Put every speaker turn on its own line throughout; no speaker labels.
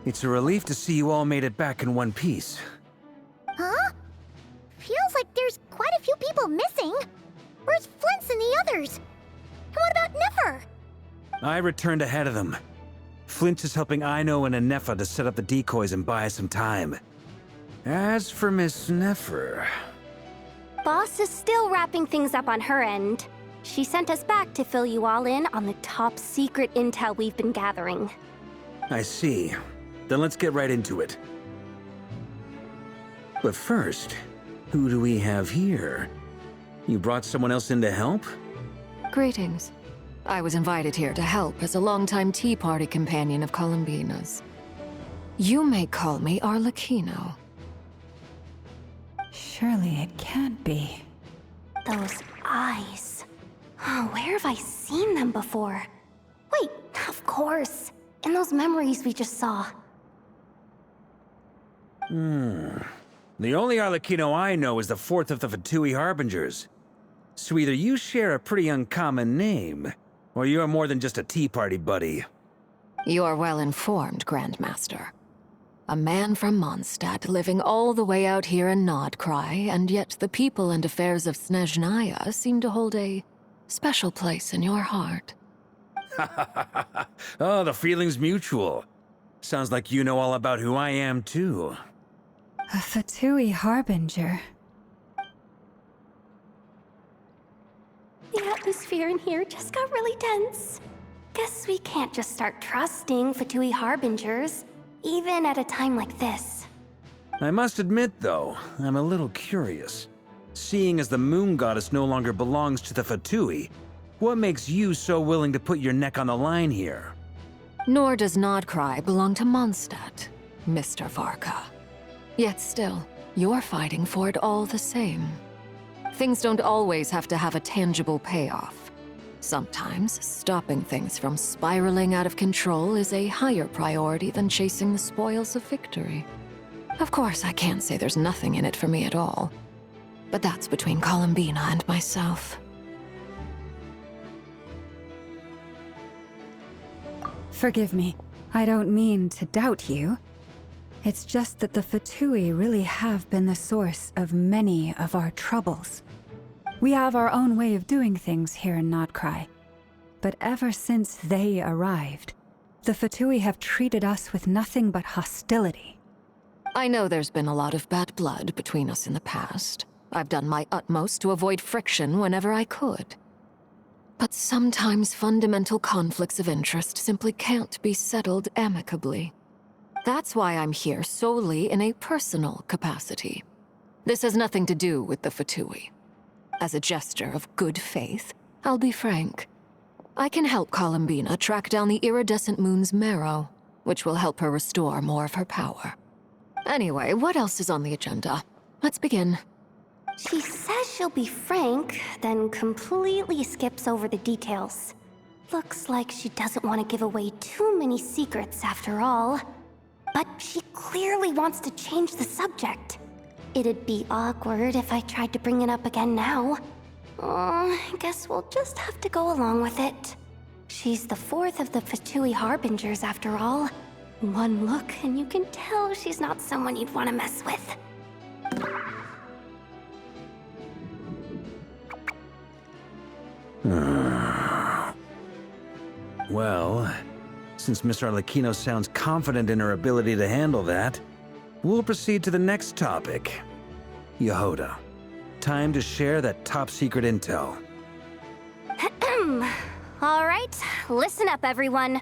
It's a relief to see you all made it back in one piece.
Huh? Feels like there's quite a few people missing. Where's Flint's and the others? And what about Nefer?
I returned ahead of them. Flint is helping Aino and Anefa to set up the decoys and buy us some time. As for Miss Nefer...
Boss is still wrapping things up on her end. She sent us back to fill you all in on the top secret intel we've been gathering.
I see. Then let's get right into it. But first, who do we have here? You brought someone else in to help?
Greetings. I was invited here to help as a longtime Tea Party companion of Columbina's. You may call me Arlecchino.
Surely it can't be.
Those eyes. Oh, where have I seen them before? Wait, of course. In those memories we just saw.
The only Arlecchino I know is the fourth of the Fatui Harbingers. So either you share a pretty uncommon name, or you're more than just a Tea Party buddy.
You are well informed, Grandmaster. A man from Mondstadt living all the way out here in Nodcry, and yet the people and affairs of Snezhnaya seem to hold a special place in your heart.
Oh, the feeling's mutual. Sounds like you know all about who I am, too.
A Fatui Harbinger.
The atmosphere in here just got really tense. Guess we can't just start trusting Fatui Harbingers, even at a time like this.
I must admit, though, I'm a little curious. Seeing as the Moon Goddess no longer belongs to the Fatui, what makes you so willing to put your neck on the line here?
Nor does Nodcry belong to Mondstadt, Mr. Varka. Yet still, you're fighting for it all the same. Things don't always have to have a tangible payoff. Sometimes, stopping things from spiraling out of control is a higher priority than chasing the spoils of victory. Of course, I can't say there's nothing in it for me at all. But that's between Columbina and myself.
Forgive me. I don't mean to doubt you. It's just that the Fatui really have been the source of many of our troubles. We have our own way of doing things here in Nodcry. But ever since they arrived, the Fatui have treated us with nothing but hostility.
I know there's been a lot of bad blood between us in the past. I've done my utmost to avoid friction whenever I could. But sometimes fundamental conflicts of interest simply can't be settled amicably. That's why I'm here solely in a personal capacity. This has nothing to do with the Fatui. As a gesture of good faith, I'll be frank. I can help Columbina track down the iridescent moon's marrow, which will help her restore more of her power. Anyway, what else is on the agenda? Let's begin.
She says she'll be frank, then completely skips over the details. Looks like she doesn't want to give away too many secrets after all. But she clearly wants to change the subject. It'd be awkward if I tried to bring it up again now. I guess we'll just have to go along with it. She's the fourth of the Fatui Harbingers after all. One look and you can tell she's not someone you'd want to mess with.
Well, since Miss Arlecchino sounds confident in her ability to handle that, we'll proceed to the next topic. Yehoda, time to share that top-secret intel.
All right, listen up, everyone.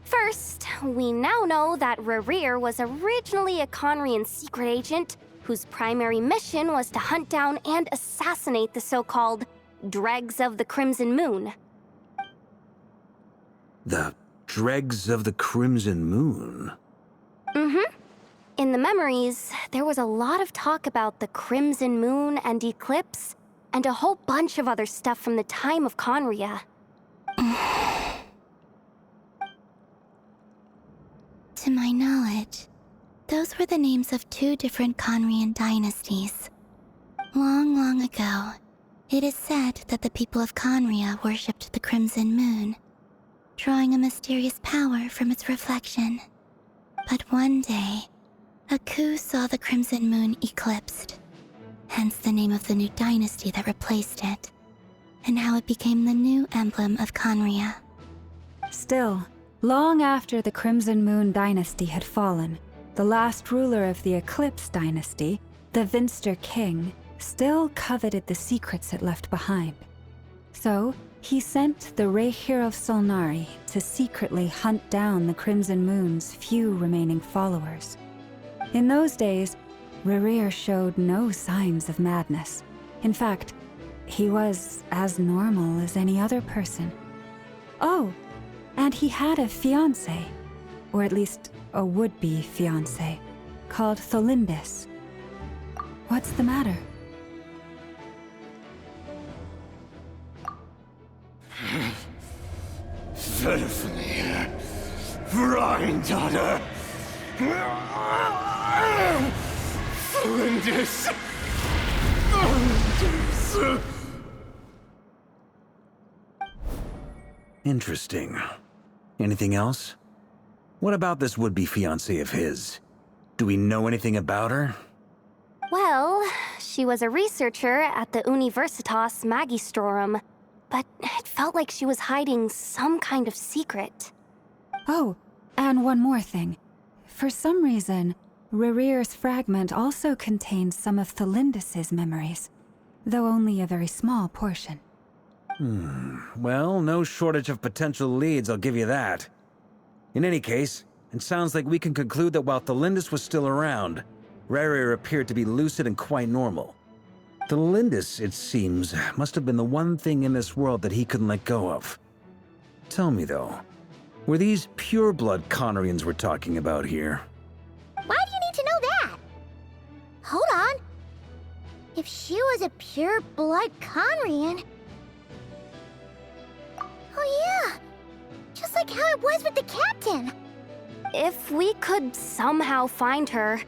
First, we now know that Rerir was originally a Conrian secret agent whose primary mission was to hunt down and assassinate the so-called Dregs of the Crimson Moon.
The Dregs of the Crimson Moon?
In the memories, there was a lot of talk about the Crimson Moon and Eclipse, and a whole bunch of other stuff from the time of Conria.
To my knowledge, those were the names of two different Conrian dynasties. Long, long ago, it is said that the people of Conria worshipped the Crimson Moon, drawing a mysterious power from its reflection. But one day, a coup saw the Crimson Moon eclipsed, hence the name of the new dynasty that replaced it, and how it became the new emblem of Conria.
Still, long after the Crimson Moon dynasty had fallen, the last ruler of the Eclipse dynasty, the Vinster King, still coveted the secrets it left behind. So, he sent the Rehir of Solnari to secretly hunt down the Crimson Moon's few remaining followers. In those days, Rerir showed no signs of madness. In fact, he was as normal as any other person. Oh, and he had a fiancé, or at least a would-be fiancé, called Tholindis. What's the matter?
Verfnir, Rheindaughter, Flinders.
Interesting. Anything else? What about this would-be fiancé of his? Do we know anything about her?
Well, she was a researcher at the Universitas Magistrorum, but it felt like she was hiding some kind of secret.
Oh, and one more thing. For some reason, Rerir's fragment also contains some of Tholindis' memories, though only a very small portion.
Well, no shortage of potential leads, I'll give you that. In any case, it sounds like we can conclude that while Tholindis was still around, Rerir appeared to be lucid and quite normal. Tholindis, it seems, must have been the one thing in this world that he couldn't let go of. Tell me though, were these pure-blood Conrians we're talking about here?
Why do you need to know that? Hold on. If she was a pure-blood Conrian... Oh yeah! Just like how it was with the captain!
If we could somehow find her,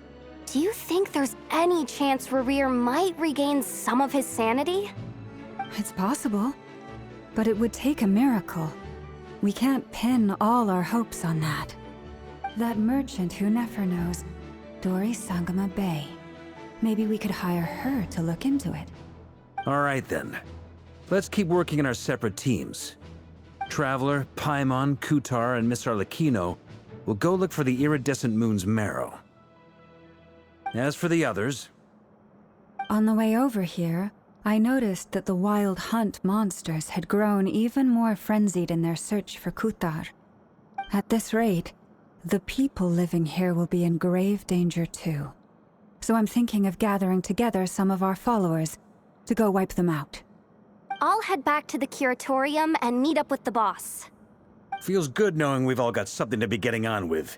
do you think there's any chance Rerir might regain some of his sanity?
It's possible, but it would take a miracle. We can't pin all our hopes on that. That merchant who Nefer knows, Dori Sangama Bay. Maybe we could hire her to look into it.
All right then. Let's keep working in our separate teams. Traveler, Paimon, Kutar, and Miss Arlecchino will go look for the iridescent moon's marrow. As for the others...
On the way over here, I noticed that the Wild Hunt monsters had grown even more frenzied in their search for Kutar. At this rate, the people living here will be in grave danger too. So I'm thinking of gathering together some of our followers to go wipe them out.
I'll head back to the curatorium and meet up with the boss.
Feels good knowing we've all got something to be getting on with.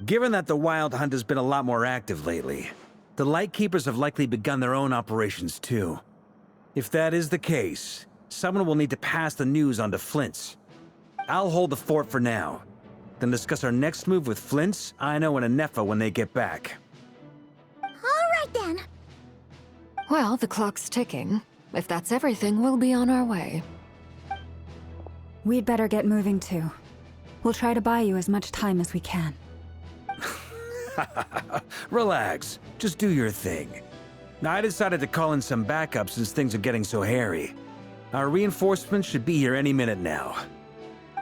Given that the Wild Hunt has been a lot more active lately, the Lightkeepers have likely begun their own operations too. If that is the case, someone will need to pass the news on to Flint's. I'll hold the fort for now, then discuss our next move with Flint's, Aino, and Anefa when they get back.
All right then.
Well, the clock's ticking. If that's everything, we'll be on our way.
We'd better get moving too. We'll try to buy you as much time as we can.
Relax. Just do your thing. I decided to call in some backup since things are getting so hairy. Our reinforcements should be here any minute now.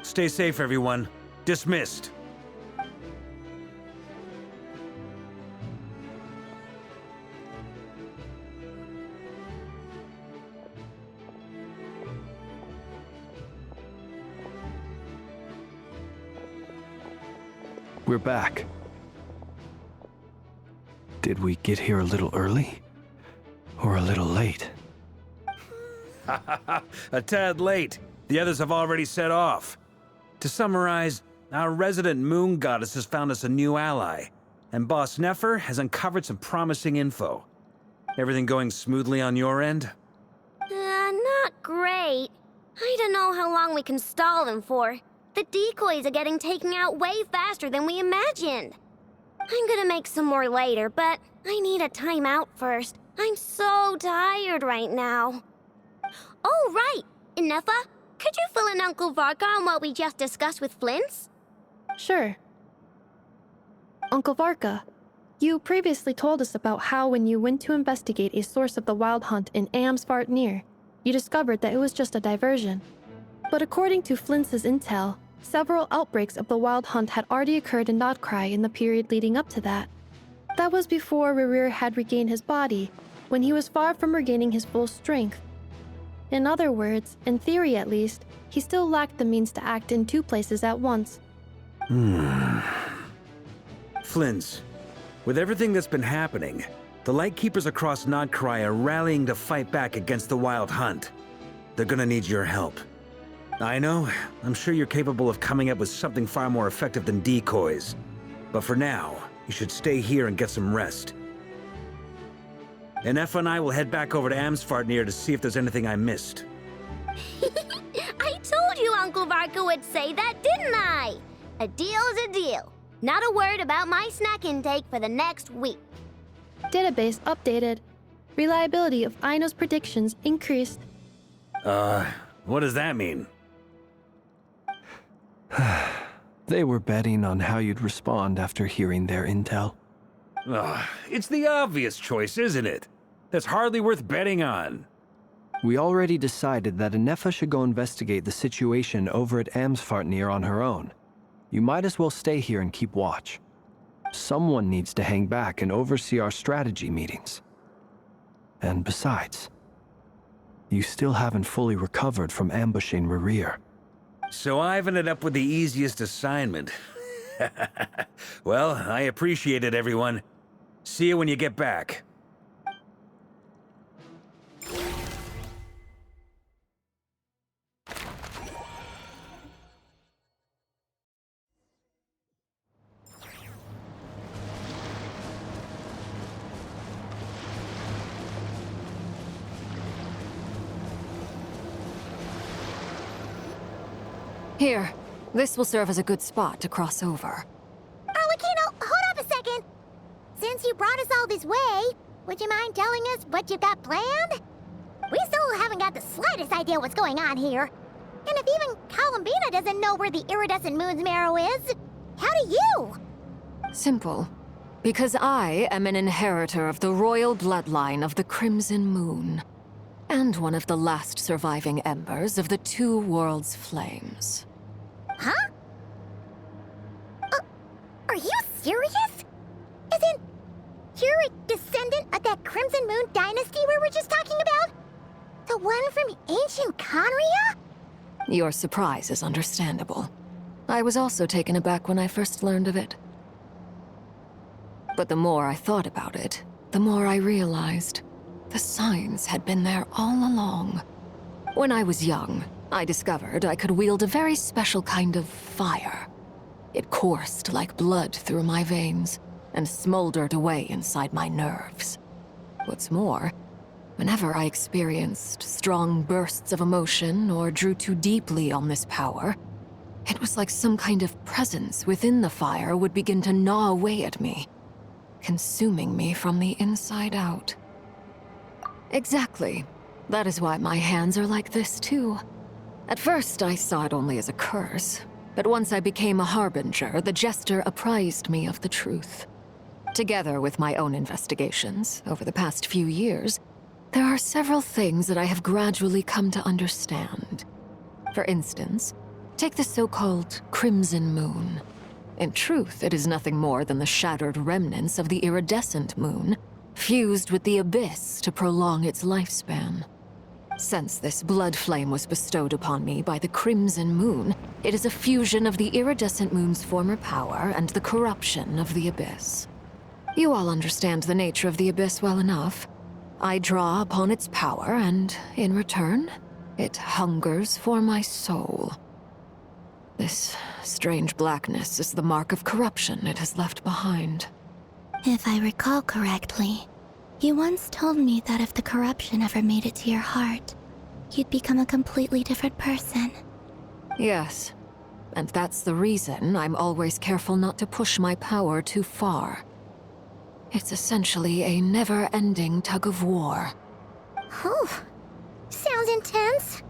Stay safe, everyone. Dismissed.
We're back. Did we get here a little early? Or a little late?
A tad late. The others have already set off. To summarize, our resident moon goddess has found us a new ally, and Boss Nefer has uncovered some promising info. Everything going smoothly on your end?
Not great. I don't know how long we can stall them for. The decoys are getting taken out way faster than we imagined. I'm gonna make some more later, but I need a timeout first. I'm so tired right now. Oh, right! Inefa, could you fill in Uncle Varka on what we just discussed with Flint's?
Sure. Uncle Varka, you previously told us about how when you went to investigate a source of the Wild Hunt in Amsvartnir, you discovered that it was just a diversion. But according to Flintz's intel, several outbreaks of the Wild Hunt had already occurred in Nodcry in the period leading up to that. That was before Rerir had regained his body, when he was far from regaining his full strength. In other words, in theory at least, he still lacked the means to act in two places at once.
Flintz, with everything that's been happening, the Lightkeepers across Nodcry are rallying to fight back against the Wild Hunt. They're gonna need your help. I know, I'm sure you're capable of coming up with something far more effective than decoys. But for now, you should stay here and get some rest. And Effa and I will head back over to Amsvartnir to see if there's anything I missed.
I told you Uncle Varka would say that, didn't I? A deal is a deal. Not a word about my snack intake for the next week.
Database updated. Reliability of Aino's predictions increased.
What does that mean?
They were betting on how you'd respond after hearing their intel.
It's the obvious choice, isn't it? That's hardly worth betting on.
We already decided that Anefa should go investigate the situation over at Amsvartnir on her own. You might as well stay here and keep watch. Someone needs to hang back and oversee our strategy meetings. And besides, you still haven't fully recovered from ambushing Rerir.
So I've ended up with the easiest assignment. Well, I appreciate it, everyone. See you when you get back.
Here, this will serve as a good spot to cross over.
Arlecchino, hold up a second! Since you brought us all this way, would you mind telling us what you've got planned? We still haven't got the slightest idea what's going on here. And if even Columbina doesn't know where the iridescent moon's marrow is, how do you?
Simple. Because I am an inheritor of the royal bloodline of the Crimson Moon. And one of the last surviving embers of the Two Worlds' flames.
Huh? Are you serious? Isn't you're a descendant of that Crimson Moon dynasty we were just talking about? The one from ancient Conria?
Your surprise is understandable. I was also taken aback when I first learned of it. But the more I thought about it, the more I realized the signs had been there all along. When I was young, I discovered I could wield a very special kind of fire. It coursed like blood through my veins and smoldered away inside my nerves. What's more, whenever I experienced strong bursts of emotion or drew too deeply on this power, it was like some kind of presence within the fire would begin to gnaw away at me, consuming me from the inside out. Exactly. That is why my hands are like this, too. At first, I saw it only as a curse, but once I became a harbinger, the Jester apprised me of the truth. Together with my own investigations over the past few years, there are several things that I have gradually come to understand. For instance, take the so-called Crimson Moon. In truth, it is nothing more than the shattered remnants of the iridescent moon, fused with the abyss to prolong its lifespan. Since this blood flame was bestowed upon me by the Crimson Moon, it is a fusion of the iridescent moon's former power and the corruption of the abyss. You all understand the nature of the abyss well enough. I draw upon its power, and in return, it hungers for my soul. This strange blackness is the mark of corruption it has left behind.
If I recall correctly, you once told me that if the corruption ever made it to your heart, you'd become a completely different person.
Yes, and that's the reason I'm always careful not to push my power too far. It's essentially a never-ending tug of war.
Whew. Sounds intense.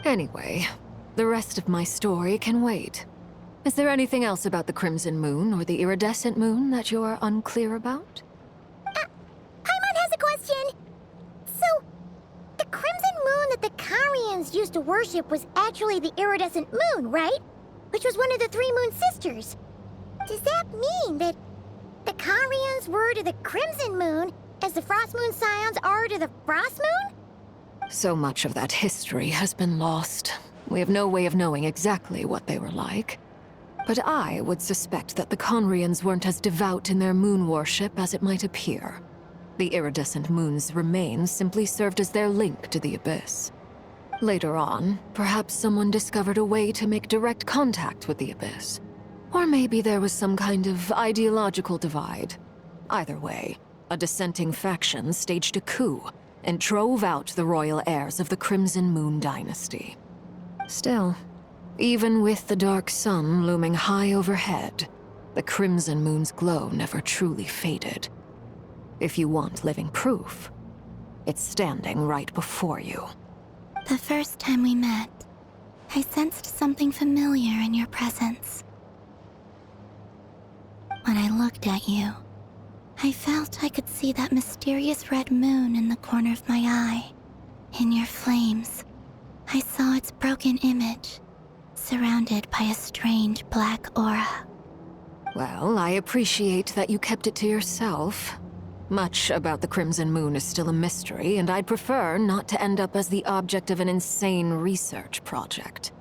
Anyway, the rest of my story can wait. Is there anything else about the Crimson Moon or the Iridescent Moon that you're unclear about?
Paimon has a question. So, the Crimson Moon that the Karians used to worship was actually the Iridescent Moon, right? Which was one of the three Moon Sisters. Does that mean that the Karians were to the Crimson Moon as the Frost Moon Scions are to the Frost Moon?
So much of that history has been lost. We have no way of knowing exactly what they were like. But I would suspect that the Conrians weren't as devout in their moon worship as it might appear. The iridescent moon's remains simply served as their link to the Abyss. Later on, perhaps someone discovered a way to make direct contact with the Abyss. Or maybe there was some kind of ideological divide. Either way, a dissenting faction staged a coup and drove out the royal heirs of the Crimson Moon dynasty. Still, even with the dark sun looming high overhead, the Crimson Moon's glow never truly faded. If you want living proof, it's standing right before you.
The first time we met, I sensed something familiar in your presence. When I looked at you, I felt I could see that mysterious red moon in the corner of my eye. In your flames, I saw its broken image, surrounded by a strange black aura.
Well, I appreciate that you kept it to yourself. Much about the Crimson Moon is still a mystery, and I'd prefer not to end up as the object of an insane research project.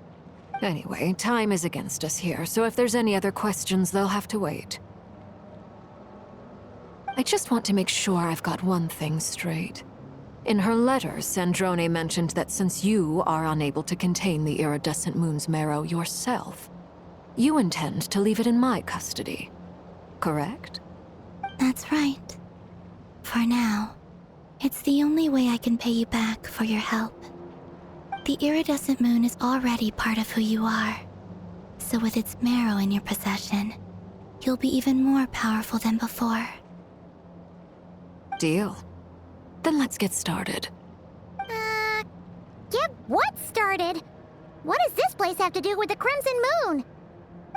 Anyway, time is against us here, so if there's any other questions, they'll have to wait. I just want to make sure I've got one thing straight. In her letter, Sandrone mentioned that since you are unable to contain the iridescent moon's marrow yourself, you intend to leave it in my custody. Correct?
That's right. For now, it's the only way I can pay you back for your help. The iridescent moon is already part of who you are, so with its marrow in your possession, you'll be even more powerful than before.
Deal. Then let's get started.
Get what started? What does this place have to do with the Crimson Moon?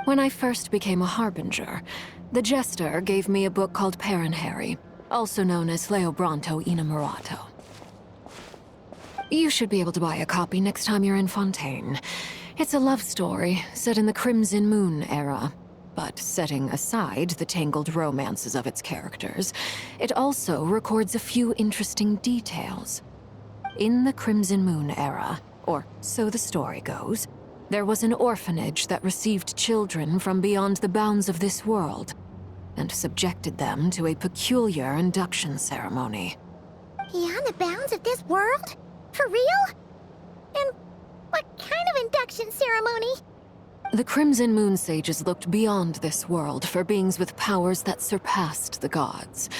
When I first became a Harbinger, the Jester gave me a book called Paranhari, also known as Leobranto Inamorato. You should be able to buy a copy next time you're in Fontaine. It's a love story set in the Crimson Moon era. But setting aside the tangled romances of its characters, it also records a few interesting details. In the Crimson Moon era, or so the story goes, there was an orphanage that received children from beyond the bounds of this world, and subjected them to a peculiar induction ceremony.
Beyond the bounds of this world? For real? And what kind of induction ceremony?
The Crimson Moon sages looked beyond this world for beings with powers that surpassed the gods.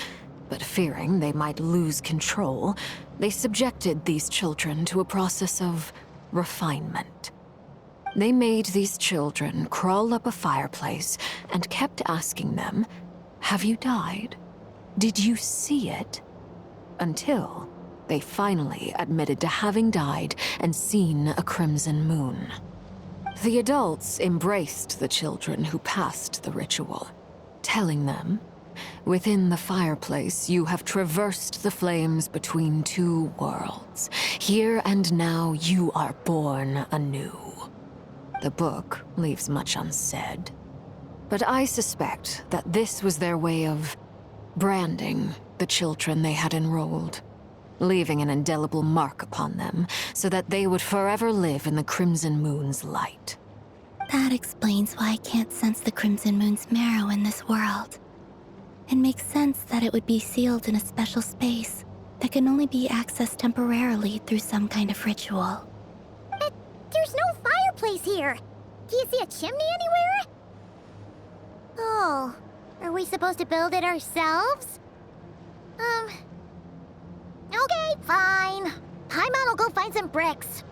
But fearing they might lose control, they subjected these children to a process of refinement. They made these children crawl up a fireplace and kept asking them, "Have you died? Did you see it?" Until they finally admitted to having died and seen a crimson moon. The adults embraced the children who passed the ritual, telling them, "Within the fireplace, you have traversed the flames between two worlds. Here and now, you are born anew." The book leaves much unsaid, but I suspect that this was their way of branding the children they had enrolled, leaving an indelible mark upon them so that they would forever live in the Crimson Moon's light.
That explains why I can't sense the Crimson Moon's marrow in this world. It makes sense that it would be sealed in a special space that can only be accessed temporarily through some kind of ritual.
But there's no fireplace here. Do you see a chimney anywhere? Oh, are we supposed to build it ourselves? Okay, fine. Paimon will go find some bricks.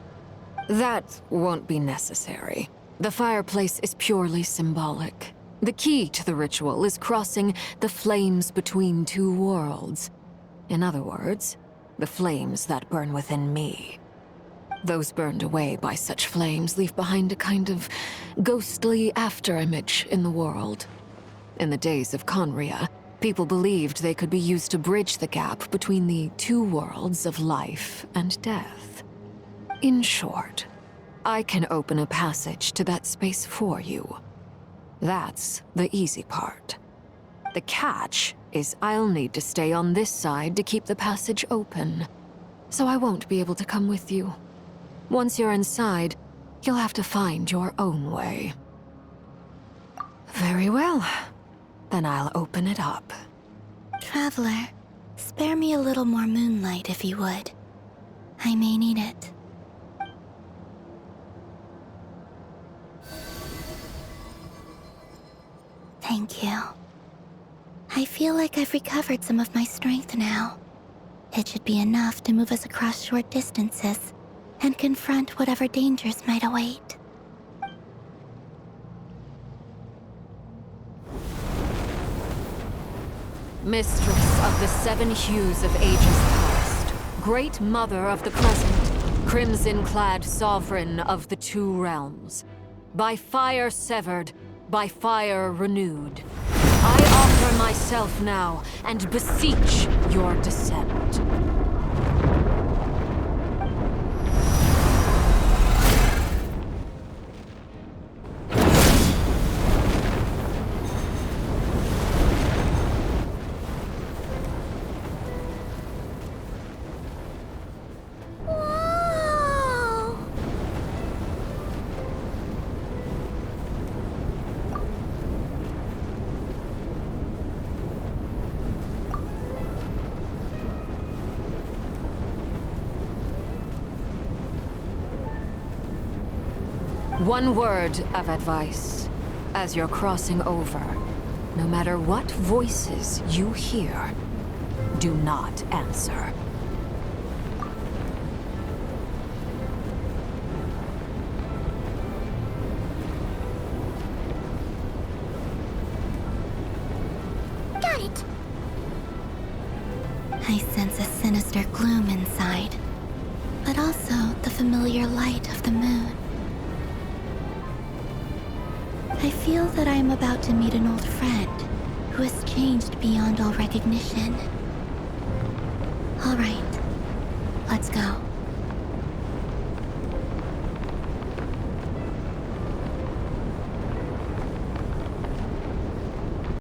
That won't be necessary. The fireplace is purely symbolic. The key to the ritual is crossing the flames between two worlds. In other words, the flames that burn within me. Those burned away by such flames leave behind a kind of ghostly afterimage in the world. In the days of Conria, people believed they could be used to bridge the gap between the two worlds of life and death. In short, I can open a passage to that space for you. That's the easy part. The catch is I'll need to stay on this side to keep the passage open, so I won't be able to come with you. Once you're inside, you'll have to find your own way. Very well. Then I'll open it up.
Traveler, spare me a little more moonlight if you would. I may need it. Thank you. I feel like I've recovered some of my strength now. It should be enough to move us across short distances and confront whatever dangers might await.
Mistress of the seven hues of ages past, great mother of the present, crimson-clad sovereign of the two realms, by fire severed, by fire renewed, I offer myself now and beseech your descent. One word of advice. As you're crossing over, no matter what voices you hear, do not answer.
Got it.
I sense a sinister gloom inside, but also the familiar light of the moon. I feel that I am about to meet an old friend who has changed beyond all recognition. All right, let's go.